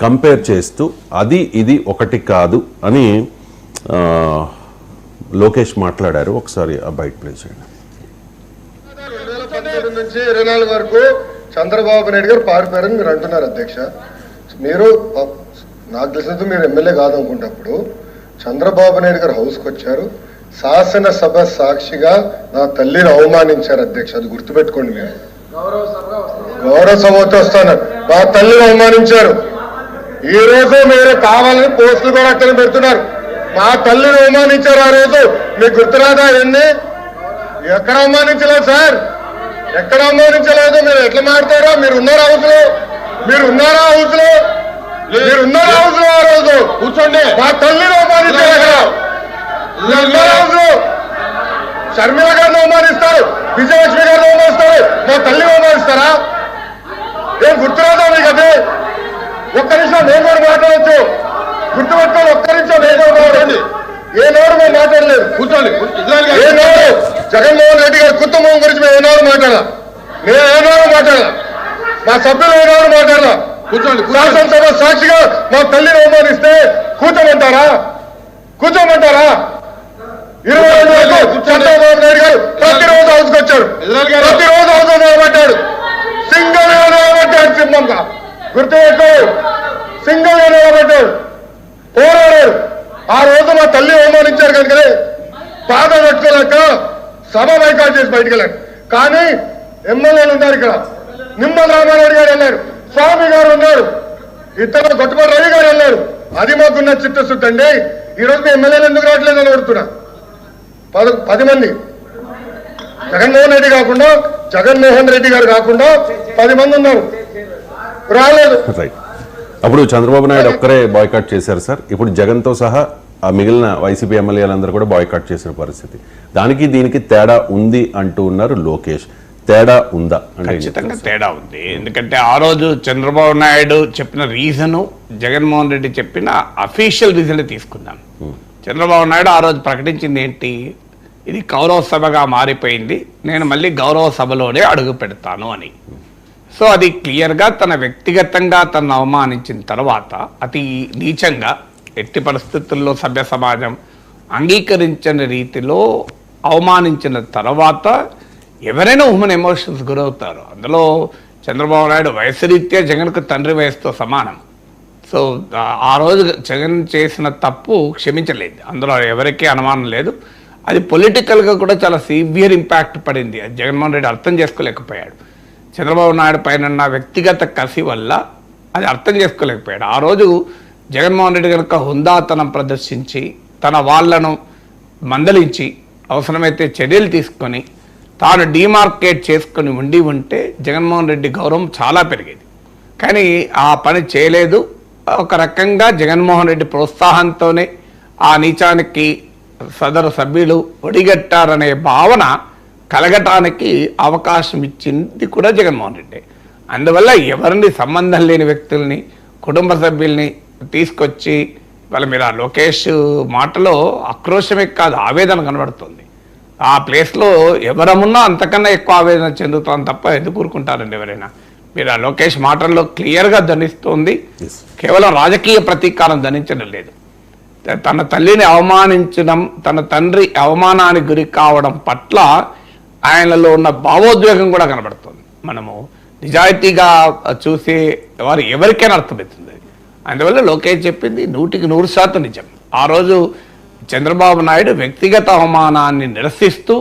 Compare చేస్తూ అది ఇది ఒకటి కాదు అని లోకేష్ మాట్లాడారు. ఒకసారి ఆ బయట ప్లే చేయండి. 2017 నుంచి 24 వరకు చంద్రబాబు నాయుడు గారు పారిపోయారని మీరు అంటున్నారు అధ్యక్ష. మీరు నాకు తెలిసినందుకు మీరు ఎమ్మెల్యే కాదనుకుంటప్పుడు చంద్రబాబు నాయుడు గారు హౌస్కి వచ్చారు, శాసనసభ సాక్షిగా నా తల్లిని అవమానించారు అధ్యక్ష. అది గుర్తుపెట్టుకోండి. మీరు గౌరవ సభతో వస్తున్నారు, మా తల్లిని అవమానించారు. ఈ రోజు మీరు కావాలని పోస్టులు కూడా అక్కడ పెడుతున్నారు. మా తల్లిని అవమానించారు. ఆ రోజు మీకు గుర్తురాదా? ఎన్ని ఎక్కడ అవమానించలేదు సార్, ఎక్కడ అవమానించలేదు. మీరు ఎట్లా మాట్లాడారో. మీరు ఉన్నారా హౌస్ లో? మీరు ఉన్నారా హౌస్ లో? మీరు ఉన్నారా హౌస్ లో? ఆ రోజు కూర్చోండి. మా తల్లిని అవమానించారు. అక్కడ హౌస్ లో షర్మిల గారిని అవమానిస్తారు, విజయలక్ష్మి గారిని అవమానిస్తారు, మా తల్లిని అవమానిస్తారా? ఏం గుర్తురాదా మీకు? అదే ఒక్క నిమిషం నేను కూడా మాట్లాడచ్చు. గుర్తుపెట్టుకోండి. ఒక్క నిమిషం నేను కూడా మాట్లాడండి. ఏ నోరు మేము మాట్లాడలేదు. కూర్చోండి. ఏ నోరు జగన్మోహన్ రెడ్డి గారి కుటుంబం గురించి మేము ఏనాడు మాట్లాడాలా? నేను ఏనాడు మాట్లాడాలా? మా సభ్యులు ఏనాడు మాట్లాడాలా? కూర్చోండి. శాసనసభ సాక్షిగా మా తల్లిని అవమానిస్తే కూర్చోమంటారా? కూర్చోమంటారా? 22 వరకు చంద్రబాబు నాయుడు గారు ప్రతిరోజు హౌస్కి వచ్చారు, ప్రతిరోజు హౌస్ నిలబడ్డాడు, సింగల్ నిలబడ్డాడు. సింహంగా గుర్తుపెట్టు, సింగల్ నిలబడ్డాడు, పోరాడారు. ఆ రోజు మా తల్లి అవమానించారు కనుకనే బాధ పెట్టుకోలేక సభ బైకాట్ చేసి బయటకు వెళ్ళారు. కానీ ఎమ్మెల్యేలు ఉన్నారు ఇక్కడ. నిమ్మల రామారెడ్డి గారు వెళ్ళారు, స్వామి గారు ఉన్నారు, ఇద్దరు గొట్టపల్లి రవి గారు వెళ్ళారు. అది మాకున్న చిత్తశుద్ధి అండి. ఈ రోజు మీ ఎమ్మెల్యేలు ఎందుకు రావట్లేదు అని అడుగుతున్నా. 10 మంది జగన్మోహన్ రెడ్డి కాకుండా, జగన్మోహన్ రెడ్డి గారు కాకుండా 10 మంది ఉన్నారు, రాలేదు. అప్పుడు చంద్రబాబు నాయుడు ఒక్కరే బాయ్కాట్ చేశారు సార్. ఇప్పుడు జగన్తో సహా ఆ మిగిలిన వైసీపీ ఎమ్మెల్యేలందరూ కూడా బాయ్కాట్ చేసిన పరిస్థితి. దానికి దీనికి తేడా ఉంది అంటూ ఉన్నారు లోకేష్. తేడా ఉందా? ఖచ్చితంగా తేడా ఉంది. ఎందుకంటే ఆ రోజు చంద్రబాబు నాయుడు చెప్పిన రీజను, జగన్మోహన్ రెడ్డి చెప్పిన అఫీషియల్ రీజన్ తీసుకుందాం. చంద్రబాబు నాయుడు ఆ రోజు ప్రకటించింది ఏంటి? ఇది గౌరవ సభగా మారిపోయింది, నేను మళ్ళీ గౌరవ సభలోనే అడుగు పెడతాను అని. సో అది క్లియర్గా తన వ్యక్తిగతంగా తనను అవమానించిన తర్వాత, అతి నీచంగా, ఎట్టి పరిస్థితుల్లో సభ్య సమాజం అంగీకరించని రీతిలో అవమానించిన తర్వాత ఎవరైనా హ్యూమన్ ఎమోషన్స్ గురవుతారు. అందులో చంద్రబాబు నాయుడు వయసు రీత్యా జగన్కు తండ్రి వయసుతో సమానం. సో ఆ రోజు జగన్ చేసిన తప్పు క్షమించలేదు, అందులో ఎవరికీ అనుమానం లేదు. అది పొలిటికల్గా కూడా చాలా సివియర్ ఇంపాక్ట్ పడింది. అది జగన్మోహన్ రెడ్డి అర్థం చేసుకోలేకపోయాడు. చంద్రబాబు నాయుడు పైన ఉన్న వ్యక్తిగత కసి వల్ల అది అర్థం చేసుకోలేకపోయాడు. ఆ రోజు జగన్మోహన్ రెడ్డి కనుక హుందాతనం ప్రదర్శించి తన వాళ్లను మందలించి అవసరమైతే చర్యలు తీసుకొని తాను డిమార్కేట్ చేసుకొని ఉంటే జగన్మోహన్ రెడ్డి గౌరవం చాలా పెరిగేది. కానీ ఆ పని చేయలేదు. ఒక రకంగా జగన్మోహన్ రెడ్డి ప్రోత్సాహంతోనే ఆ నీచానికి సదరు సభ్యులు ఒడిగట్టారనే భావన కలగటానికి అవకాశం ఇచ్చింది కూడా జగన్మోహన్ రెడ్డి. అందువల్ల ఎవరిని సంబంధం లేని వ్యక్తుల్ని, కుటుంబ సభ్యుల్ని తీసుకొచ్చి వాళ్ళ మీద లోకేష్ మాటలో ఆక్రోశమే కాదు, ఆవేదన కనబడుతుంది. ఆ ప్లేస్లో ఎవరమున్నా అంతకన్నా ఎక్కువ ఆవేదన చెందుతాం తప్ప ఎందుకు ఊరుకుంటారండి ఎవరైనా? మీరు ఆ లోకేష్ మాటల్లో క్లియర్గా ధనిస్తోంది. కేవలం రాజకీయ ప్రతీకారం ధనించడం లేదు. తన తల్లిని అవమానించడం, తన తండ్రి అవమానానికి గురి కావడం పట్ల ఆయనలో ఉన్న భావోద్వేగం కూడా కనబడుతుంది. మనము నిజాయితీగా చూసే వారు ఎవరికైనా అర్థమవుతుంది. అందువల్ల లోకేష్ చెప్పింది 100% నిజం. ఆ రోజు చంద్రబాబు నాయుడు వ్యక్తిగత అవమానాన్ని నిరసిస్తూ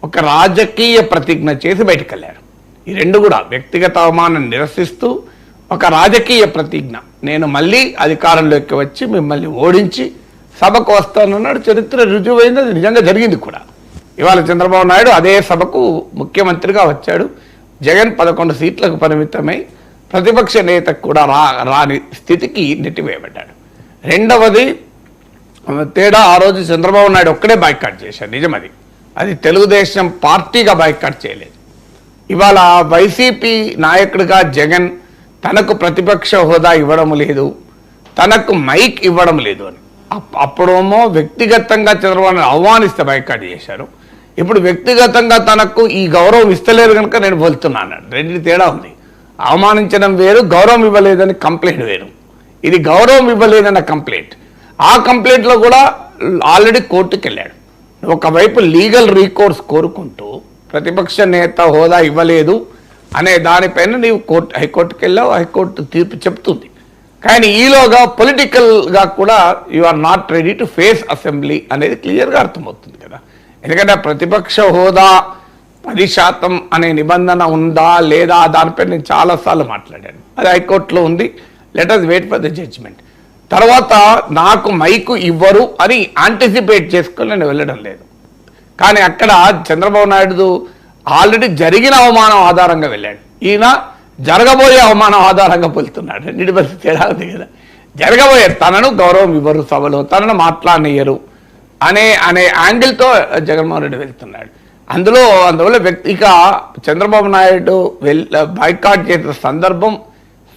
ఒక రాజకీయ ప్రతిజ్ఞ చేసి బయటకు వెళ్ళారు. ఈ రెండు కూడా వ్యక్తిగత అవమానాన్ని నిరసిస్తూ ఒక రాజకీయ ప్రతిజ్ఞ, నేను మళ్ళీ అధికారంలోకి వచ్చి మిమ్మల్ని ఓడించి సభకు వస్తానన్నాడు. చరిత్ర రుజువైంది, అది నిజంగా జరిగింది కూడా. ఇవాళ చంద్రబాబు నాయుడు అదే సభకు ముఖ్యమంత్రిగా వచ్చాడు. జగన్ 11 సీట్లకు పరిమితమై ప్రతిపక్ష నేతకు కూడా రాని స్థితికి నెట్టివేయబడ్డాడు. రెండవది తేడా, ఆ రోజు చంద్రబాబు నాయుడు ఒక్కడే బాయ్కాట్ చేశాడు, నిజం. అది తెలుగుదేశం పార్టీగా బాయ్కాట్ చేయలేదు. ఇవాళ వైసీపీ నాయకుడిగా జగన్ తనకు ప్రతిపక్ష హోదా ఇవ్వడం లేదు, తనకు మైక్ ఇవ్వడం లేదు అని. అప్పుడేమో వ్యక్తిగతంగా చంద్రబాబు ఆహ్వానిస్తే బాయ్కాట్ చేశారు. ఇప్పుడు వ్యక్తిగతంగా తనకు ఈ గౌరవం ఇస్తలేరు కనుక నేను వెళ్తున్నా అన్నాడు. రెండింటి తేడా ఉంది. అవమానించడం వేరు, గౌరవం ఇవ్వలేదని కంప్లైంట్ వేరు. ఇది గౌరవం ఇవ్వలేదన్న కంప్లైంట్. ఆ కంప్లైంట్లో కూడా ఆల్రెడీ కోర్టుకు వెళ్ళాడు. ఒకవైపు లీగల్ రీకోర్స్ కోరుకుంటూ ప్రతిపక్ష నేత హోదా ఇవ్వలేదు అనే దానిపైన నీవు హైకోర్టుకు వెళ్ళావు, హైకోర్టు తీర్పు చెప్తుంది. కానీ ఈలోగా పొలిటికల్గా కూడా you are not ready to face assembly అనేది క్లియర్గా అర్థమవుతుంది కదా. ఎందుకంటే ప్రతిపక్ష హోదా 10% అనే నిబంధన ఉందా లేదా దానిపై నేను చాలాసార్లు మాట్లాడాను. అది హైకోర్టులో ఉంది. Let us wait for the judgment. తర్వాత నాకు మైకు ఇవ్వరు అని యాంటిసిపేట్ చేసుకొని నేను వెళ్ళడం లేదు. కానీ అక్కడ చంద్రబాబు నాయుడు ఆల్రెడీ జరిగిన అవమానం ఆధారంగా వెళ్ళాడు. ఈయన జరగబోయే అవమానం ఆధారంగా వెళ్తున్నాడు. రెండింటి పరిస్థితి తేడా ఉంది కదా. జరగబోయే తనను గౌరవం ఇవ్వరు, సభలో తనను మాట్లాడనియ్యరు అనే యాంగిల్తో జగన్మోహన్ రెడ్డి వెళ్తున్నాడు. అందువల్ల వ్యక్తిగా చంద్రబాబు నాయుడు బాయ్కాట్ చేసిన సందర్భం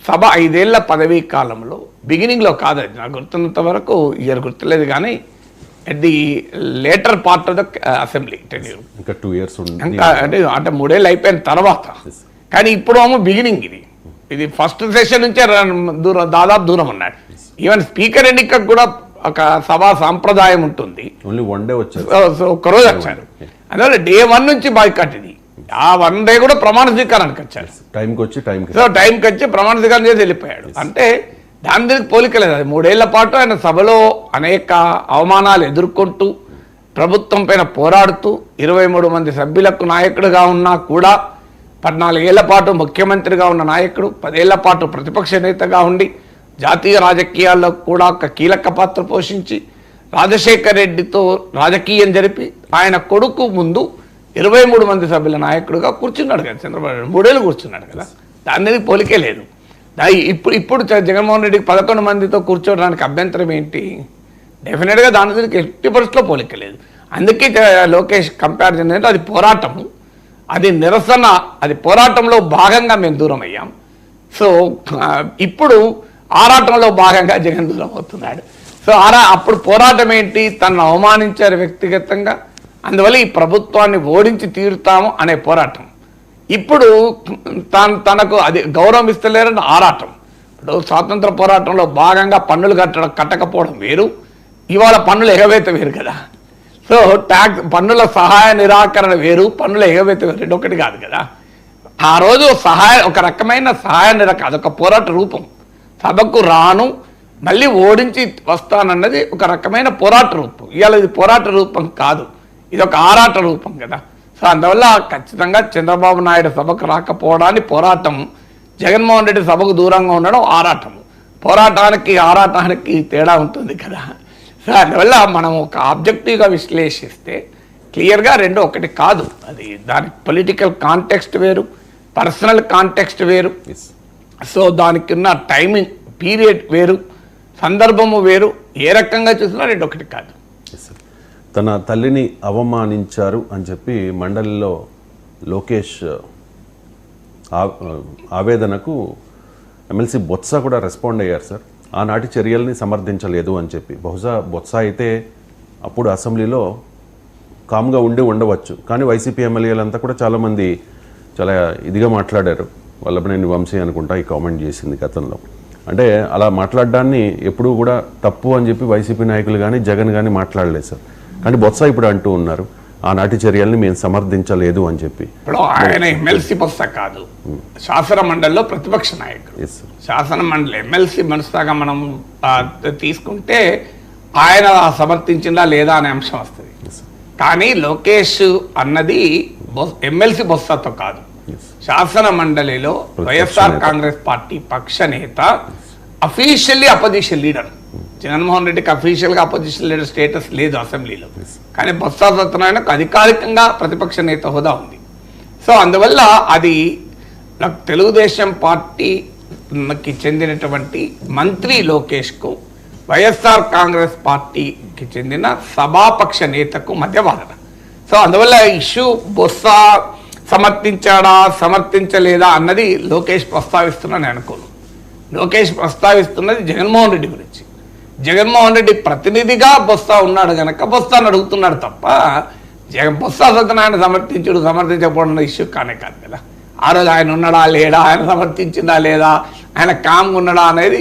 సభ 5 ఏళ్ల పదవీ కాలంలో బిగినింగ్లో కాదు. అది నాకు గుర్తున్నంత వరకు ఇయర్ గుర్తులేదు, కానీ at the later part of the assembly tenure ఇంకా 2 years ఇంకా అంటే 3 ఏళ్ళు అయిపోయిన తర్వాత. కానీ ఇప్పుడు ఏమో బిగినింగ్ ఇది ఫస్ట్ సెషన్ నుంచే దాదాపు దూరం ఉన్నాడు. ఈవెన్ స్పీకర్ ఎన్నికకు కూడా ఒక సభా సాంప్రదాయం ఉంటుంది. ఓన్లీ 1 day వచ్చారు, ఒక్కరోజు వచ్చారు. అందువల్ల day 1 నుంచి బాయ్కాట్. ఇది ఆ 1 day కూడా ప్రమాణ స్వీకారానికి వచ్చారు. టైంకి వచ్చి ప్రమాణ స్వీకారం చేసి వెళ్ళిపోయాడు. అంటే దాని దీనికి పోలికలేదు. అది 3 ఏళ్ల పాటు ఆయన సభలో అనేక అవమానాలు ఎదుర్కొంటూ ప్రభుత్వం పైన పోరాడుతూ 23 మంది సభ్యులకు నాయకుడిగా ఉన్నా కూడా 14 ఏళ్ల పాటు ముఖ్యమంత్రిగా ఉన్న నాయకుడు, 10 ఏళ్ల పాటు ప్రతిపక్ష నేతగా ఉండి జాతీయ రాజకీయాల్లో కూడా ఒక కీలక పాత్ర పోషించి రాజశేఖర్ రెడ్డితో రాజకీయం జరిపి ఆయన కొడుకు ముందు 23 మంది సభ్యుల నాయకుడుగా కూర్చున్నాడు కదా చంద్రబాబు నాయుడు. 3 ఏళ్ళు కూర్చున్నాడు కదా. దాని పోలికే లేదు. ఇప్పుడు జగన్మోహన్ రెడ్డికి 11 మందితో కూర్చోవడానికి అభ్యంతరం ఏంటి? డెఫినెట్గా దాని దీనికి ఎట్టి పరిస్థితిలో పోలిక లేదు. అందుకే లోకేష్ కంపారిజన్ అంటే అది పోరాటము, అది నిరసన, అది పోరాటంలో భాగంగా మేము దూరం అయ్యాం. సో ఇప్పుడు ఆరాటంలో భాగంగా జగన్ దూరం అవుతున్నాడు. సో అప్పుడు పోరాటం ఏంటి? తనను అవమానించారు వ్యక్తిగతంగా, అందువల్ల ఈ ప్రభుత్వాన్ని ఓడించి తీరుతాము అనే పోరాటం. ఇప్పుడు తనకు అది గౌరవం ఇస్తలేరని ఆరాటం. ఇప్పుడు స్వాతంత్ర పోరాటంలో భాగంగా పన్నులు కట్టకపోవడం వేరు, ఇవాళ పన్నుల ఎగవేత వేరు కదా. సో పన్నుల సహాయ నిరాకరణ వేరు, పన్నుల ఎగవేత వేరు, రెండు ఒకటి కాదు కదా. ఆ రోజు ఒక రకమైన సహాయ నిరాకరణ, అదొక పోరాట రూపం. సభకు రాను మళ్ళీ ఓడించి వస్తానన్నది ఒక రకమైన పోరాట రూపం. ఇవాళ ఇది పోరాట రూపం కాదు, ఇది ఒక ఆరాట రూపం కదా. సో అందువల్ల ఖచ్చితంగా చంద్రబాబు నాయుడు సభకు రాకపోవడాన్ని పోరాటం, జగన్మోహన్ రెడ్డి సభకు దూరంగా ఉండడం ఆరాటము. పోరాటానికి ఆరాటానికి తేడా ఉంటుంది కదా. సో అందువల్ల మనం ఒక ఆబ్జెక్టివ్గా విశ్లేషిస్తే క్లియర్గా రెండు ఒకటి కాదు. అది దానికి పొలిటికల్ కాంటెక్స్ట్ వేరు, పర్సనల్ కాంటెక్స్ట్ వేరు. సో దానికి ఉన్న టైమింగ్ పీరియడ్ వేరు, సందర్భము వేరు. ఏ రకంగా చూసినా రెండు ఒకటి కాదు. తన తల్లిని అవమానించారు అని చెప్పి మండలిలో లోకేష్ ఆవేదనకు ఎమ్మెల్సీ బొత్స కూడా రెస్పాండ్ అయ్యారు సార్. ఆనాటి చర్యల్ని సమర్థించలేదు అని చెప్పి. బహుశా బొత్స అయితే అప్పుడు అసెంబ్లీలో కామ్గా ఉండవచ్చు, కానీ వైసీపీ ఎమ్మెల్యేలంతా కూడా చాలామంది చాలా ఇదిగా మాట్లాడారు. వల్లభనేని వంశీ అనుకుంటా ఈ కామెంట్ చేసింది గతంలో. అంటే అలా మాట్లాడడాన్ని ఎప్పుడూ కూడా తప్పు అని చెప్పి వైసీపీ నాయకులు కానీ జగన్ కానీ మాట్లాడలేదు సార్. కానీ బొత్స ఇప్పుడు అంటూ ఉన్నారు ఆనాటి చర్యల్ని మేము సమర్థించలేదు అని చెప్పి. ఇప్పుడు ఆయన ఎమ్మెల్సీ బొత్స కాదు, శాసన మండలిలో ప్రతిపక్ష నాయకుడు. శాసన మండలి ఎమ్మెల్సీ మనసుగా మనం తీసుకుంటే ఆయన సమర్థించిందా లేదా అనే అంశం వస్తుంది. కానీ లోకేష్ అన్నది ఎమ్మెల్సీ బొత్సతో కాదు, శాసన మండలిలో వైఎస్ఆర్ కాంగ్రెస్ పార్టీ పక్ష నేత, అఫీషియల్లీ అపోజిషన్ లీడర్. జగన్మోహన్ రెడ్డికి అఫీషియల్గా అపోజిషన్ లీడర్ స్టేటస్ లేదు అసెంబ్లీలో, కానీ బొత్స సత్యనారాయణకు అధికారికంగా ప్రతిపక్ష నేత హోదా ఉంది. సో అందువల్ల అది తెలుగుదేశం పార్టీకి చెందినటువంటి మంత్రి లోకేష్కు వైఎస్ఆర్ కాంగ్రెస్ పార్టీకి చెందిన సభాపక్ష నేతకు మధ్య వాదన. సో అందువల్ల ఇష్యూ బొత్స సమర్థించాడా సమర్థించలేదా అన్నది లోకేష్ ప్రస్తావిస్తున్నాను అనుకోను. లోకేష్ ప్రస్తావిస్తున్నది జగన్మోహన్ రెడ్డి గురించి. జగన్మోహన్ రెడ్డి ప్రతినిధిగా బొత్స ఉన్నాడు కనుక బొత్సను అడుగుతున్నాడు తప్ప బొత్స సత్యనారాయణ సమర్థించకపోవడం ఇష్యూ కానే కాదు కదా. ఆ రోజు ఆయన ఉన్నాడా లేడా, ఆయన సమర్థించిందా లేదా, ఆయన కామ్గా ఉన్నాడా అనేది